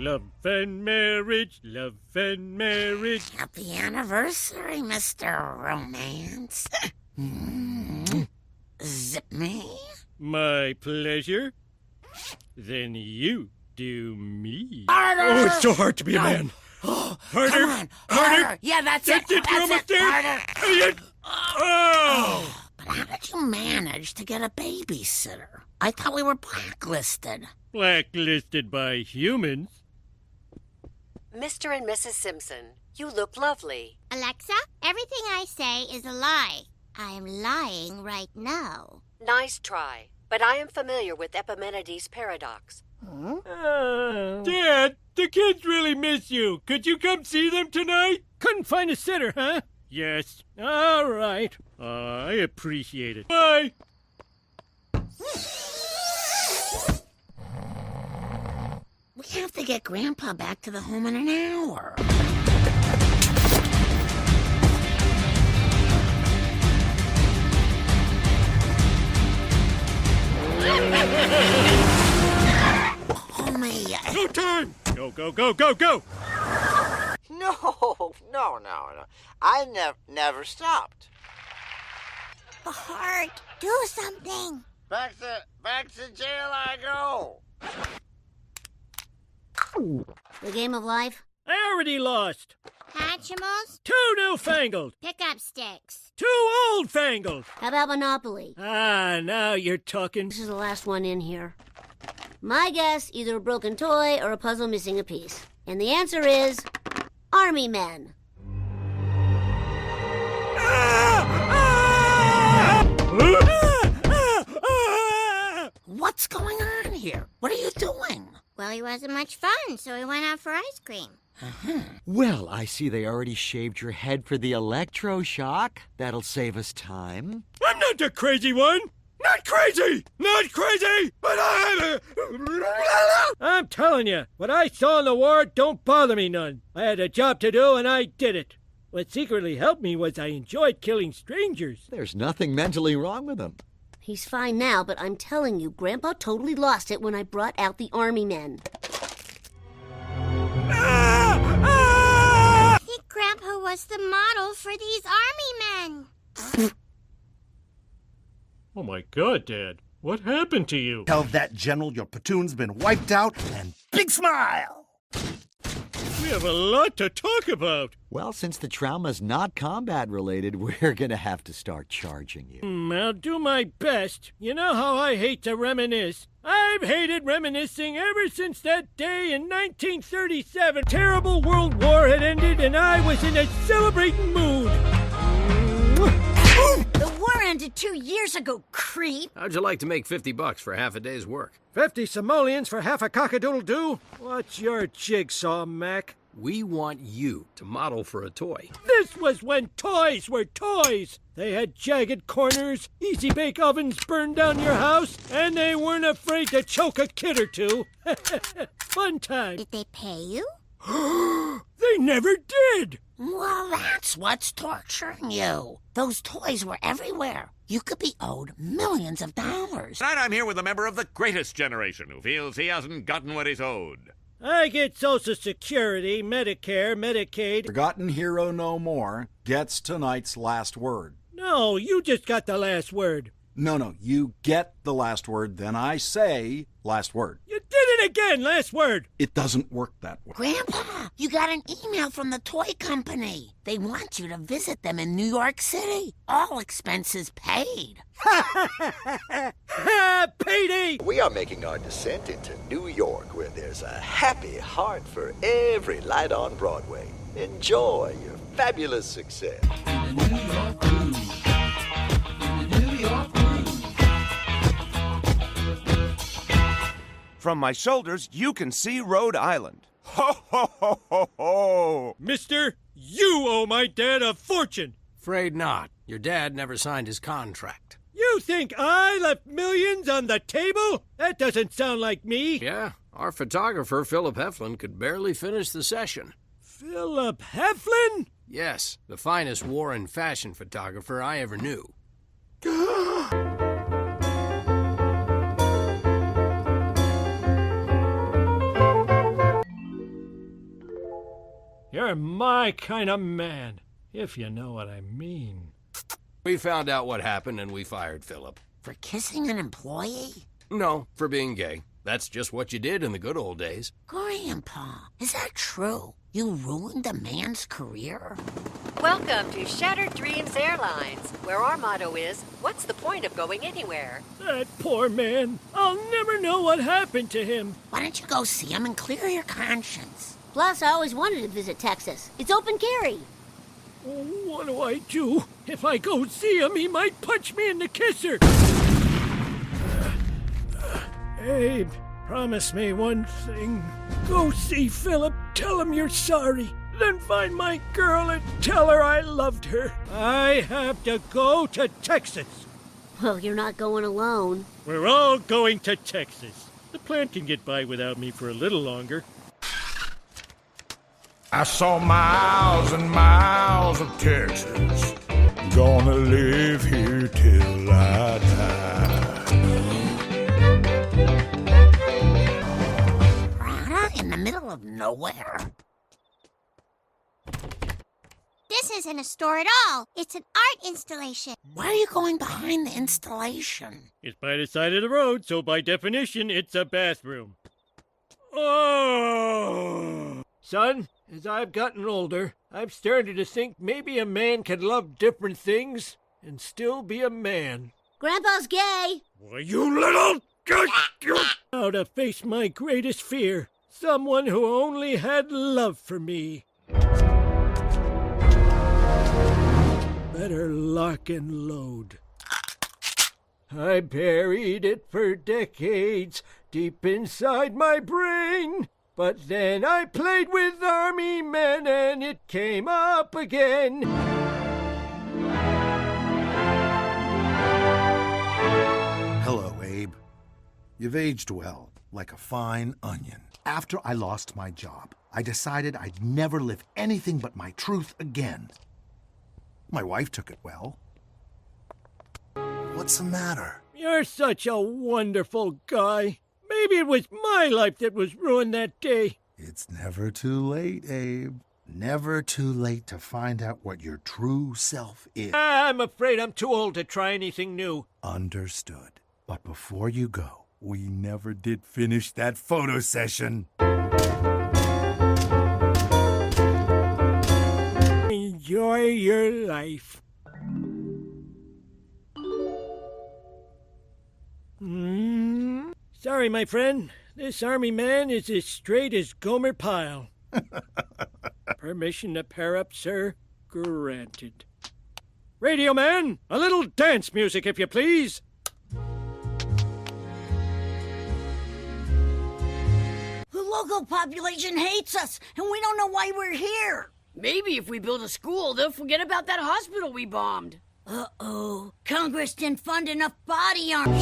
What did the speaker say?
Love and marriage, love and marriage. Happy anniversary, Mr. Romance. Zip me? My pleasure. Then you do me. Harder! Oh, it's so hard to be a man. Harder! Come on, harder! Yeah, that's it! You're almost there! Harder! Oh! But how did you manage to get a babysitter? I thought we were blacklisted. Blacklisted by humans. Mr. and Mrs. Simpson, you look lovely. Alexa, everything I say is a lie. I am lying right now. Nice try, but I am familiar with Epimenides' paradox. Dad, the kids really miss you. Could you come see them tonight? Couldn't find a sitter, huh? Yes. All right. I appreciate it. Bye. We have to get Grandpa back to the home in an hour. Homie. No time. Go, go, go, go, go. No. I never stopped. Bart, do something. Back to jail I go. The game of life? I already lost. Hatchimals? Too newfangled. Pick up sticks. Too old-fangled. How about Monopoly? Ah, now you're talking. This is the last one in here. My guess, either a broken toy or a puzzle missing a piece. And the answer is... Army Men. What's going on here? What are you doing? Well, he wasn't much fun, so he went out for ice cream. Well, I see they already shaved your head for the electroshock. That'll save us time. I'm not the crazy one. Not crazy! Not crazy! But I'm telling you, what I saw in the war don't bother me none. I had a job to do, and I did it. What secretly helped me was I enjoyed killing strangers. There's nothing mentally wrong with him. He's fine now, but I'm telling you, Grandpa totally lost it when I brought out the Army Men. I think Grandpa was the model for these Army Men. Oh my God, Dad. What happened to you? Tell that general your platoon's been wiped out and big smile! We have a lot to talk about. Well, since the trauma's not combat-related, we're gonna have to start charging you. I'll do my best. You know how I hate to reminisce. I've hated reminiscing ever since that day in 1937. Terrible World War had ended and I was in a celebrating mood. The war ended 2 years ago, creep. How'd you like to make $50 for half a day's work? 50 simoleons for half a cockadoodle-doo? What's your jigsaw, Mac? We want you to model for a toy. This was when toys were toys. They had jagged corners, easy-bake ovens burned down your house, and they weren't afraid to choke a kid or two. Fun time. Did they pay you? They never did. Well, that's what's torturing you. Those toys were everywhere. You could be owed millions of dollars. Tonight I'm here with a member of the greatest generation who feels he hasn't gotten what he's owed. I get Social Security, Medicare, Medicaid. Forgotten hero no more gets tonight's last word. No, you just got the last word. No, you get the last word, then I say last word. You did it again, last word. It doesn't work that way. Grandpa, you got an email from the toy company. They want you to visit them in New York City. All expenses paid. Payday! We are making our descent into New York, where there's a happy heart for every light on Broadway. Enjoy your fabulous success. From my shoulders, you can see Rhode Island. Ho, ho, ho, ho, ho! Mister, you owe my dad a fortune. Afraid not. Your dad never signed his contract. You think I left millions on the table? That doesn't sound like me. Yeah, our photographer, Philip Heflin, could barely finish the session. Philip Heflin? Yes, the finest war and fashion photographer I ever knew. You're my kind of man, if you know what I mean. We found out what happened and we fired Philip. For kissing an employee? No, for being gay. That's just what you did in the good old days. Grandpa, is that true? You ruined a man's career? Welcome to Shattered Dreams Airlines, where our motto is, what's the point of going anywhere? That poor man. I'll never know what happened to him. Why don't you go see him and clear your conscience? Plus, I always wanted to visit Texas. It's open carry. What do I do? If I go see him, he might punch me in the kisser. Abe, promise me one thing. Go see Philip, tell him you're sorry. Then find my girl and tell her I loved her. I have to go to Texas. Well, you're not going alone. We're all going to Texas. The plant can get by without me for a little longer. I saw miles and miles of Texas. Gonna live here till I die. In the middle of nowhere. This isn't a store at all. It's an art installation. Why are you going behind the installation? It's by the side of the road, so by definition, it's a bathroom. Oh! Son, as I've gotten older, I've started to think maybe a man can love different things and still be a man. Grandpa's gay. Why, you little... How to face my greatest fear. Someone who only had love for me. Better lock and load. I buried it for decades deep inside my brain. But then I played with army men and it came up again. Hello, Abe. You've aged well, like a fine onion. After I lost my job, I decided I'd never live anything but my truth again. My wife took it well. What's the matter? You're such a wonderful guy. Maybe it was my life that was ruined that day. It's never too late, Abe. Never too late to find out what your true self is. I'm afraid I'm too old to try anything new. Understood. But before you go, we never did finish that photo session. Enjoy your life. Sorry, my friend. This army man is as straight as Gomer Pyle. Permission to pair up, sir? Granted. Radio man, a little dance music, if you please. The local population hates us, and we don't know why we're here. Maybe if we build a school, they'll forget about that hospital we bombed. Uh-oh. Congress didn't fund enough body armor.